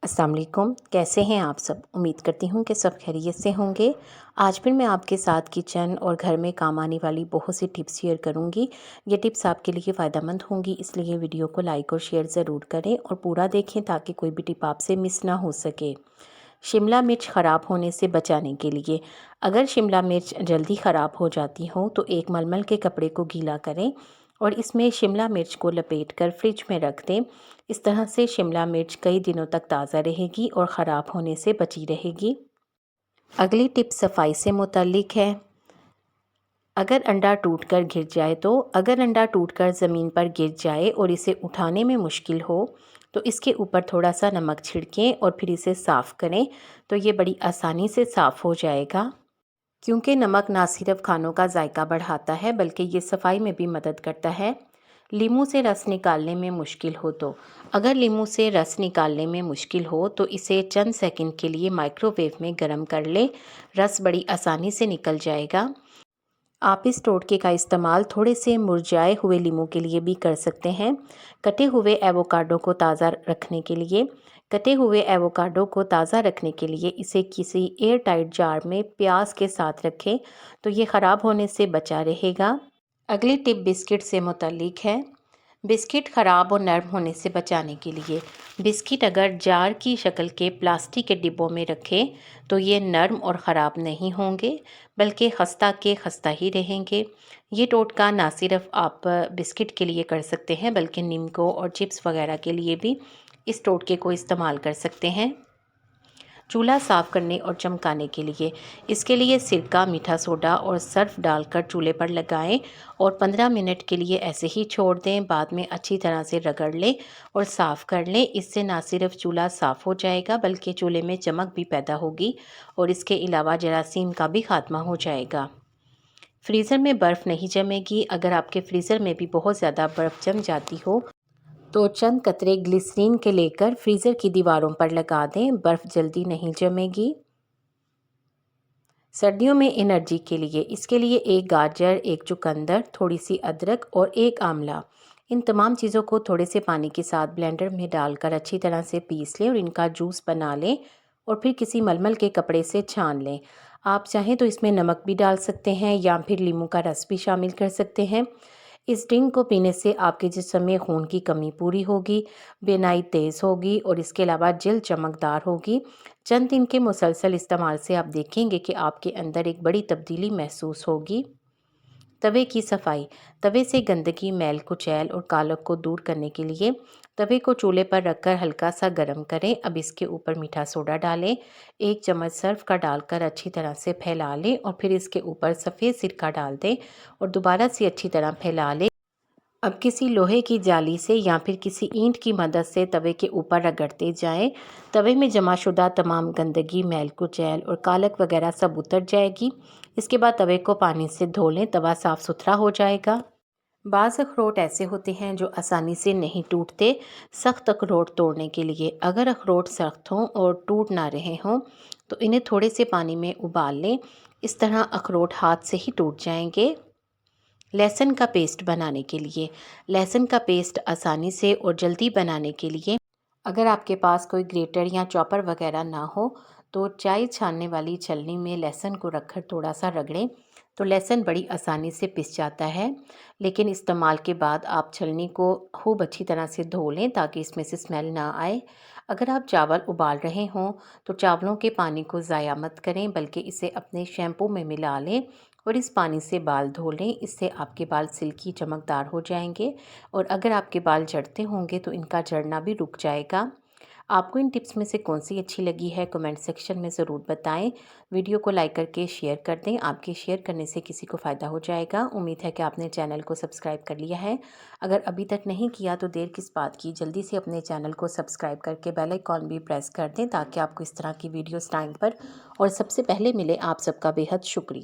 अस्सलाम वालेकुम। कैसे हैं आप सब? उम्मीद करती हूँ कि सब खैरियत से होंगे। आज फिर मैं आपके साथ किचन और घर में काम आने वाली बहुत सी टिप्स शेयर करूँगी। ये टिप्स आपके लिए फ़ायदेमंद होंगी, इसलिए वीडियो को लाइक और शेयर ज़रूर करें और पूरा देखें ताकि कोई भी टिप आपसे मिस ना हो सके। शिमला मिर्च ख़राब होने से बचाने के लिए, अगर शिमला मिर्च जल्दी ख़राब हो जाती हो तो एक मलमल के कपड़े को गीला करें और इसमें शिमला मिर्च को लपेटकर फ्रिज में रख दें। इस तरह से शिमला मिर्च कई दिनों तक ताज़ा रहेगी और ख़राब होने से बची रहेगी। अगली टिप सफाई से मुतल्लिक है। अगर अंडा टूटकर गिर जाए तो अगर अंडा टूटकर ज़मीन पर गिर जाए और इसे उठाने में मुश्किल हो तो इसके ऊपर थोड़ा सा नमक छिड़कें और फिर इसे साफ़ करें तो ये बड़ी आसानी से साफ़ हो जाएगा। क्योंकि नमक ना सिर्फ खानों का जायका बढ़ाता है बल्कि ये सफाई में भी मदद करता है। लीमू से रस निकालने में मुश्किल हो तो अगर लीमू से रस निकालने में मुश्किल हो तो इसे चंद सेकंड के लिए माइक्रोवेव में गर्म कर लें। रस बड़ी आसानी से निकल जाएगा। आप इस टोटके का इस्तेमाल थोड़े से मुरझाए हुए लीमू के लिए भी कर सकते हैं। कटे हुए एवोकाडो को ताज़ा रखने के लिए कटे हुए एवोकाडो को ताज़ा रखने के लिए इसे किसी एयर टाइट जार में प्याज के साथ रखें तो ये ख़राब होने से बचा रहेगा। अगली टिप बिस्किट से मुतल्लिक है। बिस्किट ख़राब और नरम होने से बचाने के लिए बिस्किट अगर जार की शक्ल के प्लास्टिक के डिब्बों में रखें तो ये नरम और ख़राब नहीं होंगे बल्कि खस्ता के खस्ता ही रहेंगे। ये टोटका ना सिर्फ आप बिस्किट के लिए कर सकते हैं बल्कि निम्को और चिप्स वगैरह के लिए भी इस टोटके को इस्तेमाल कर सकते हैं। चूल्हा साफ़ करने और चमकाने के लिए इसके लिए सिरका, मीठा सोडा और सर्फ डालकर चूल्हे पर लगाएं और 15 मिनट के लिए ऐसे ही छोड़ दें। बाद में अच्छी तरह से रगड़ लें और साफ़ कर लें। इससे ना सिर्फ चूल्हा साफ़ हो जाएगा बल्कि चूल्हे में चमक भी पैदा होगी और इसके अलावा जरासीम का भी खात्मा हो जाएगा। फ्रीज़र में बर्फ़ नहीं जमेगी। अगर आपके फ्रीज़र में भी बहुत ज़्यादा बर्फ़ जम जाती हो तो चंद कतरे ग्लिसरीन के लेकर फ्रीज़र की दीवारों पर लगा दें, बर्फ़ जल्दी नहीं जमेगी। सर्दियों में एनर्जी के लिए इसके लिए एक गाजर, एक चुकंदर, थोड़ी सी अदरक और एक आंवला, इन तमाम चीज़ों को थोड़े से पानी के साथ ब्लेंडर में डालकर अच्छी तरह से पीस लें और इनका जूस बना लें और फिर किसी मलमल के कपड़े से छान लें। आप चाहें तो इसमें नमक भी डाल सकते हैं या फिर नींबू का रस भी शामिल कर सकते हैं। इस ड्रिंक को पीने से आपके जिस्म में खून की कमी पूरी होगी, बेनाई तेज़ होगी और इसके अलावा जल्द चमकदार होगी। चंद दिन के मुसलसल इस्तेमाल से आप देखेंगे कि आपके अंदर एक बड़ी तब्दीली महसूस होगी। तवे की सफाई, तवे से गंदगी, मैल कुचैल और कालक को दूर करने के लिए तवे को चूल्हे पर रखकर हल्का सा गर्म करें। अब इसके ऊपर मीठा सोडा डालें, एक चम्मच सर्फ का डालकर अच्छी तरह से फैला लें और फिर इसके ऊपर सफ़ेद सिरका डाल दें और दोबारा से अच्छी तरह फैला लें। अब किसी लोहे की जाली से या फिर किसी ईंट की मदद से तवे के ऊपर रगड़ते जाएं। तवे में जमाशुदा तमाम गंदगी, मैल कुचैल और कालक वगैरह सब उतर जाएगी। इसके बाद तवे को पानी से धो लें, तवा साफ़ सुथरा हो जाएगा। बाज़ अखरोट ऐसे होते हैं जो आसानी से नहीं टूटते। सख्त अखरोट तोड़ने के लिए अगर अखरोट सख्त हों और टूट ना रहे हों तो इन्हें थोड़े से पानी में उबाल लें। इस तरह अखरोट हाथ से ही टूट जाएंगे। लहसुन का पेस्ट बनाने के लिए लहसुन का पेस्ट आसानी से और जल्दी बनाने के लिए अगर आपके पास कोई ग्रेटर या चॉपर वगैरह ना हो तो चाय छानने वाली छलनी में लहसुन को रखकर थोड़ा सा रगड़ें तो लहसुन बड़ी आसानी से पिस जाता है। लेकिन इस्तेमाल के बाद आप छलनी को खूब अच्छी तरह से धो लें ताकि इसमें से स्मेल ना आए। अगर आप चावल उबाल रहे हों तो चावलों के पानी को ज़ाया मत करें बल्कि इसे अपने शैम्पू में मिला लें और इस पानी से बाल धो लें। इससे आपके बाल सिल्की चमकदार हो जाएंगे और अगर आपके बाल झड़ते होंगे तो इनका झड़ना भी रुक जाएगा। आपको इन टिप्स में से कौन सी अच्छी लगी है कमेंट सेक्शन में ज़रूर बताएं। वीडियो को लाइक करके शेयर कर दें, आपके शेयर करने से किसी को फ़ायदा हो जाएगा। उम्मीद है कि आपने चैनल को सब्सक्राइब कर लिया है। अगर अभी तक नहीं किया तो देर किस बात की, जल्दी से अपने चैनल को सब्सक्राइब करके बेल आइकॉन भी प्रेस कर दें ताकि आपको इस तरह की वीडियोस टाइम पर और सबसे पहले मिले। आप सबका बेहद शुक्रिया।